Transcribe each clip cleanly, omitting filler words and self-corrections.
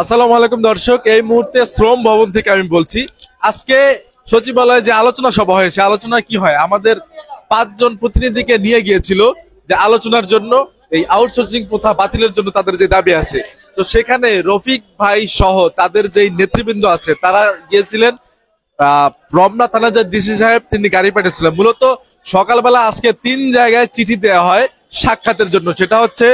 আসসালামু আলাইকুম দর্শক, এই মুহূর্তে শ্রম ভবন থেকে আমি বলছি। আজকে সচিবালয়ে যে আলোচনা সভা হয়, সে আলোচনা কি হয়, আমাদের 5 জন প্রতিনিধিকে নিয়ে গিয়েছিল যে আলোচনার জন্য এই আউটসোর্সিং প্রথা বাতিলের জন্য তাদের যে দাবি আছে। তো সেখানে রফিক ভাই সহ তাদের যে নেতৃবৃন্দ আছে তারা গিয়েছিলেন। রমনা থানা যে ডিসি সাহেব তিনি গাড়ি পাঠিয়েছিলেন। মূলত সকালবেলা আজকে 3 জায়গায় চিঠি দেওয়া হয় সাক্ষাতের জন্য, সেটা হচ্ছে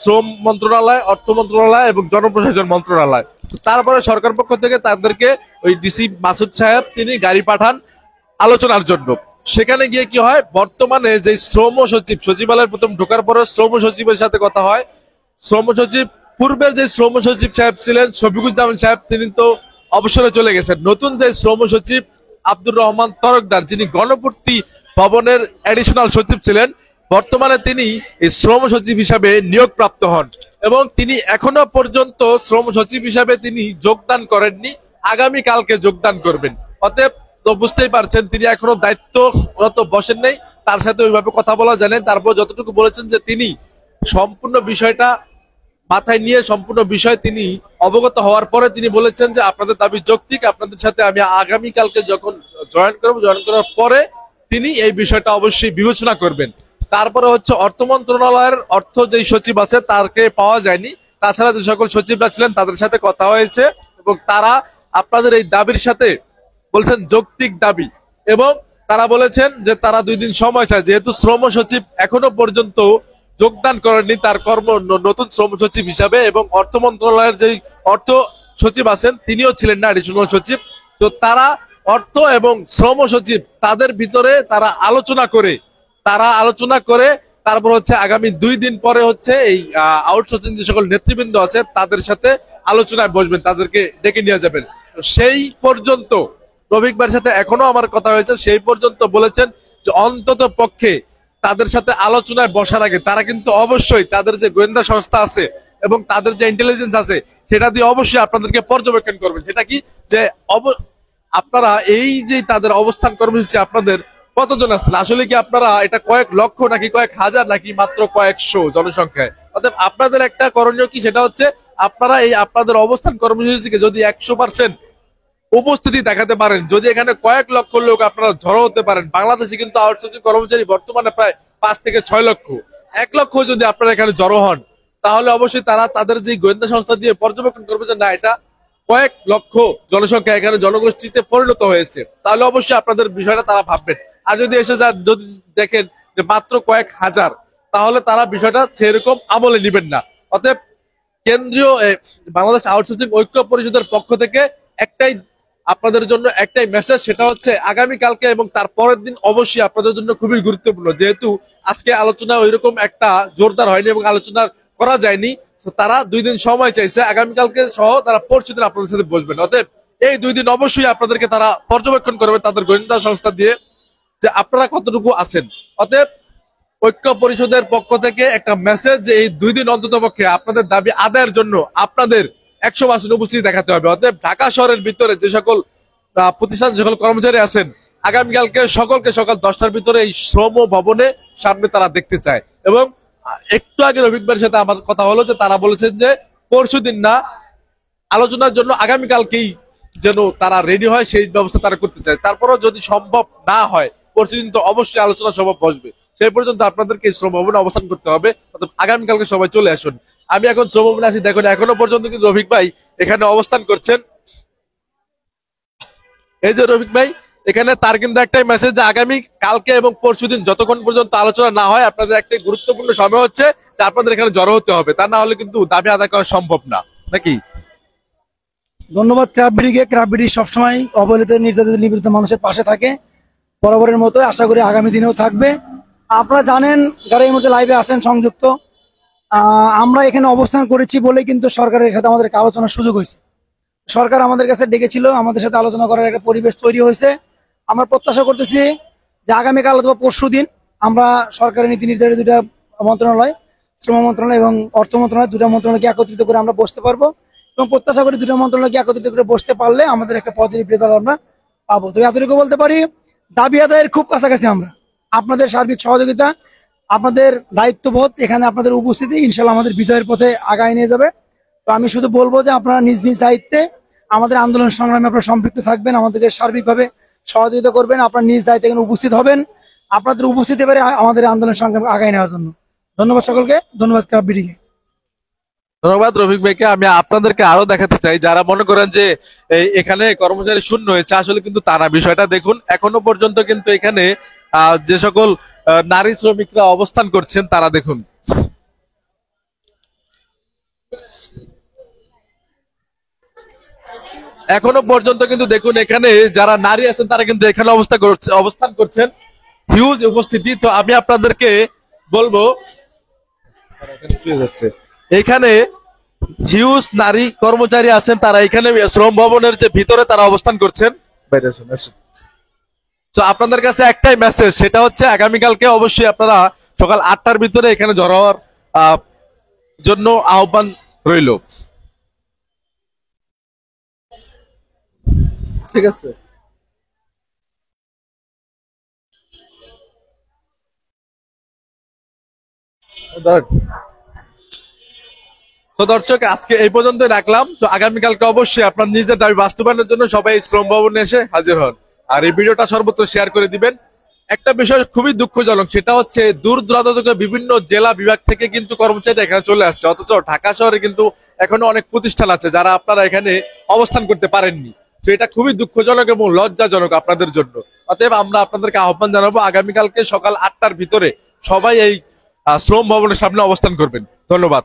শ্রম মন্ত্রণালয়, অর্থ মন্ত্রণালয় এবং জনপ্রশাসন মন্ত্রণালয়। তারপরে সরকার পক্ষ থেকে তাদেরকে ওই ডিসি মাসুদ সাহেব তিনি গাড়ি পাঠান আলোচনার জন্য। সেখানে গিয়ে কি হয়, বর্তমানে যে শ্রম সচিব, সচিবালয়ের প্রথম ঢোকার পরে শ্রম সচিবের সাথে কথা হয়। শ্রম সচিব, পূর্বের যে শ্রম সচিব সাহেব ছিলেন শফিকুজ্জামান সাহেব, তিনি তো অবসরে চলে গেছেন। নতুন যে শ্রম সচিব আব্দুর রহমান তরকদার, যিনি গণপূর্তি ভবনের অ্যাডিশনাল সচিব ছিলেন, বর্তমানে তিনি এই শ্রম সচিব হিসাবে নিয়োগপ্রাপ্ত হন এবং তিনি এখনো পর্যন্ত শ্রম সচিব হিসাবে তিনি যোগদান করেননি। আগামী কালকে যোগদান করবেন। অতএব তো বুঝতেই পারছেন তিনি এখনো দায়িত্বরত বসেন নেই, তার সাথে ওইভাবে কথা বলা জানেন। তারপর যতটুকু বলেছেন যে তিনি সম্পূর্ণ বিষয়টা মাথায় নিয়ে সম্পূর্ণ বিষয় তিনি অবগত হওয়ার পরে তিনি বলেছেন যে আপনাদের দাবি যৌক্তিক, আপনাদের সাথে আমি আগামীকালকে যখন জয়েন করব, জয়েন করার পরে তিনি এই বিষয়টা অবশ্যই বিবেচনা করবেন। তারপরে হচ্ছে অর্থ মন্ত্রণালয়ের অর্থ যেই সচিব আছে তাকে পাওয়া যায়নি। তাছাড়া যে সকল সচিবরা ছিলেন তাদের সাথে কথা হয়েছে এবং তারা আপনাদের এই দাবির সাথে বলছেন যৌক্তিক দাবি, এবং তারা বলেছেন যে তারা 2 দিন সময় চায়, যেহেতু শ্রম সচিব এখনো পর্যন্ত যোগদান করেননি তার নতুন শ্রম সচিব হিসাবে, এবং অর্থ মন্ত্রণালয়ের যে অর্থ সচিব আছেন তিনিও ছিলেন না, অ্যাডিশনাল সচিব। তো তারা অর্থ এবং শ্রম সচিব তাদের ভিতরে তারা আলোচনা করে তারপর হচ্ছে আগামী 2 দিন পরে হচ্ছে এই আউটসোর্সিং যে সকল নেতৃবৃন্দ আছে তাদের সাথে আলোচনায় বসবেন, তাদেরকে ডেকে নিয়ে যাবেন। সেই পর্যন্ত রফিক ভাইয়ের সাথে এখনো আমার কথা হয়েছে, সেই পর্যন্ত বলেছেন যে অন্তত পক্ষে তাদের সাথে আলোচনায় বসার আগে তারা কিন্তু অবশ্যই তাদের যে গোয়েন্দা সংস্থা আছে এবং তাদের যে ইন্টেলিজেন্স আছে সেটা দিয়ে অবশ্যই আপনাদেরকে পর্যবেক্ষণ করবেন। সেটা কি যে আপনারা এই যে তাদের অবস্থান কর্মসূচি আপনাদের কতজন আছেন, আসলে কি আপনারা এটা কয়েক লক্ষ নাকি কয়েক হাজার নাকি মাত্র কয়েকশো জনসংখ্যায়। অর্থাৎ আপনাদের একটা করণীয় কি, সেটা হচ্ছে আপনারা এই আপনাদের অবস্থান কর্মসূচিকে যদি 100% উপস্থিতি দেখাতে পারেন, যদি এখানে কয়েক লক্ষ লোক আপনারা জড়ো হতে পারেন। বাংলাদেশে কিন্তু আউটসোর্সিং কর্মচারী বর্তমানে প্রায় 5 থেকে 6 লক্ষ। 1 লক্ষ যদি আপনারা এখানে জড়ো হন তাহলে অবশ্যই তারা তাদের যে গোয়েন্দা সংস্থা দিয়ে পর্যবেক্ষণ করবে যে না, এটা কয়েক লক্ষ জনসংখ্যা এখানে জনগোষ্ঠীতে পরিণত হয়েছে, তাহলে অবশ্যই আপনাদের বিষয়টা তারা ভাববেন। আর যদি এসে যদি দেখেন যে মাত্র কয়েক হাজার, তাহলে তারা বিষয়টা সেরকম আমলে নেবেন না। অতএব কেন্দ্রীয় বাংলাদেশ আউটসোর্সিং ঐক্য পরিষদের পক্ষ থেকে আপনাদের জন্য একটাই মেসেজ, সেটা হচ্ছে আগামীকালকে এবং তার পরের দিন অবশ্যই আপনাদের জন্য খুবই গুরুত্বপূর্ণ। যেহেতু আজকে আলোচনা ওইরকম একটা জোরদার হয়নি এবং আলোচনা করা যায়নি, তারা 2 দিন সময় চাইছে, আগামীকালকে সহ তারা পরশু দিন আপনাদের সাথে বসবেন। অতএব এই 2 দিন অবশ্যই আপনাদেরকে তারা পর্যবেক্ষণ করবে তাদের গোয়েন্দা সংস্থা দিয়ে যে আপনারা কতটুকু আছেন। অতএব ঐক্য পরিষদের পক্ষ থেকে একটা মেসেজ যে এই 2 দিন অন্তত পক্ষে আপনাদের দাবি আদায়ের জন্য আপনাদের 100% উপস্থিতি দেখাতে হবে। অতএব ঢাকা শহরের ভিতরে যে সকল প্রতিষ্ঠান, যে সকল কর্মচারী আছেন, আগামীকালকে সকলকে সকাল 10টার ভিতরে এই শ্রম ভবনে সামনে তারা দেখতে চায়। এবং একটু আগে রফিক ভাইয়ের সাথে আমার কথা হলো যে তারা বলেছেন যে পরশু দিন না, আলোচনার জন্য আগামীকালকেই যেন তারা রেডি হয় সেই ব্যবস্থা তারা করতে চায়। তারপরেও যদি সম্ভব না হয় পরশু দিন তো অবশ্যই আলোচনা সভা বসবে, সেই পর্যন্ত আপনাদেরকে শ্রম ভবনে অবস্থান করতে হবে। অর্থাৎ আগামীকালকে সবাই চলে আসুন। আমি এখন শ্রম ভবনে আছি, দেখুন এখনো পর্যন্ত কিন্তু রফিক ভাই এখানে অবস্থান করছেন। এই যে রফিক ভাই এখানে, তার কিন্তু একটাই মেসেজ যে আগামী কালকে এবং পরশুদিন যতক্ষণ পর্যন্ত আলোচনা না হয় আপনাদের একটাই গুরুত্বপূর্ণ সময় হচ্ছে যে আপনাদের এখানে জড়ো হতে হবে, তা না হলে কিন্তু দাবি আদায় করা সম্ভব না, নাকি? ধন্যবাদ ক্রাফবিডিকে। ক্রাফবিডি সবসময় অবহেলিত, নির্যাতিত, নিপীড়িত মানুষের পাশে থাকে, বরাবরের মতো আশা করি আগামী দিনেও থাকবে। আপনারা জানেন যারা এই মধ্যে লাইভে আছেন সংযুক্ত, আমরা এখানে অবস্থান করেছি বলে কিন্তু সরকারের সাথে আমাদের আলোচনার সুযোগ হয়েছে। সরকার আমাদের কাছে ডেকেছিল, আমাদের সাথে আলোচনা করার একটা পরিবেশ তৈরি হয়েছে। আমরা প্রত্যাশা করতেছি যে আগামীকাল অথবা পরশু দিন আমরা সরকারের নীতি নির্ধারিত 2টা মন্ত্রণালয়, শ্রম মন্ত্রণালয় এবং অর্থ মন্ত্রণালয়, 2টা মন্ত্রণালয়কে একত্রিত করে আমরা বসতে পারবো এবং প্রত্যাশা করি 2টা মন্ত্রণালয়কে একত্রিত করে বসতে পারলে আমাদের একটা পজিটিভ রেজাল্ট আমরা পাবো। তো এতটুকু বলতে পারি, দাবি আদায়ের খুব কাছাকাছি আমরা। আপনাদের সার্বিক সহযোগিতা, আপনাদের দায়িত্ববোধ, এখানে আপনাদের উপস্থিতি ইনশাল্লাহ আমাদের বিজয়ের পথে আগায় নিয়ে যাবে। তো আমি শুধু বলবো যে আপনারা নিজ নিজ দায়িত্বে আমাদের আন্দোলন সংগ্রামে আপনারা সম্পৃক্ত থাকবেন, আমাদেরকে সার্বিকভাবে সহযোগিতা করবেন, আপনারা নিজ দায়িত্বে এখানে উপস্থিত হবেন। আপনাদের উপস্থিতি পারে আমাদের আন্দোলন সংগ্রাম আগায় নেওয়ার জন্য। ধন্যবাদ সকলকে, ধন্যবাদ ক্রাফট বিডিকে। ধন্যবাদ রফিক ভাইকে। আমি আপনাদেরকে আরো দেখাতে চাই, যারা মনে করেন যে এখানে কর্মচারী শূন্য হয়েছে, আসলে কিন্তু তারা বিষয়টা দেখুন, এখনো পর্যন্ত কিন্তু এখানে যে সকল নারী শ্রমিকরা অবস্থান করছেন তারা দেখুন। এখনো পর্যন্ত কিন্তু দেখুন এখানে যারা নারী আছেন তারা কিন্তু এখানে অবস্থান করছেন, হিউজ উপস্থিতি। তো আমি আপনাদেরকে বলবো এখানে হিউজ নারী কর্মচারী আছেন, তারা এখানে শ্রম ভবনের যে ভিতরে তারা অবস্থান করছেন। তো আপনাদের কাছে একটাই মেসেজ, সেটা হচ্ছে আগামীকালকে অবশ্যই আপনারা সকাল 8টার ভিতরে এখানে জড়ো হওয়ার জন্য আহ্বান রইল। ঠিক আছে। তো দর্শক, আজকে এই পর্যন্ত রাখলাম। তো আগামীকালকে অবশ্যই আপনার নিজের দাবি বাস্তবায়নের জন্য সবাই শ্রম ভবনে এসে হাজির হন, আর এই ভিডিওটা সর্বত্র শেয়ার করে দিবেন। একটা বিষয় খুবই দুঃখজনক, সেটা হচ্ছে দূর দূরান্ত থেকে বিভিন্ন জেলা বিভাগ থেকে কিন্তু কর্মচারী এখানে চলে আসছে, অথচ ঢাকা শহরে কিন্তু এখনো অনেক প্রতিষ্ঠান আছে যারা আপনারা এখানে অবস্থান করতে পারেননি। তো এটা খুবই দুঃখজনক এবং লজ্জাজনক আপনাদের জন্য। অতএব আমরা আপনাদেরকে আহ্বান জানাবো, আগামীকালকে সকাল 8টার ভিতরে সবাই এই শ্রম ভবনের সামনে অবস্থান করবেন। ধন্যবাদ।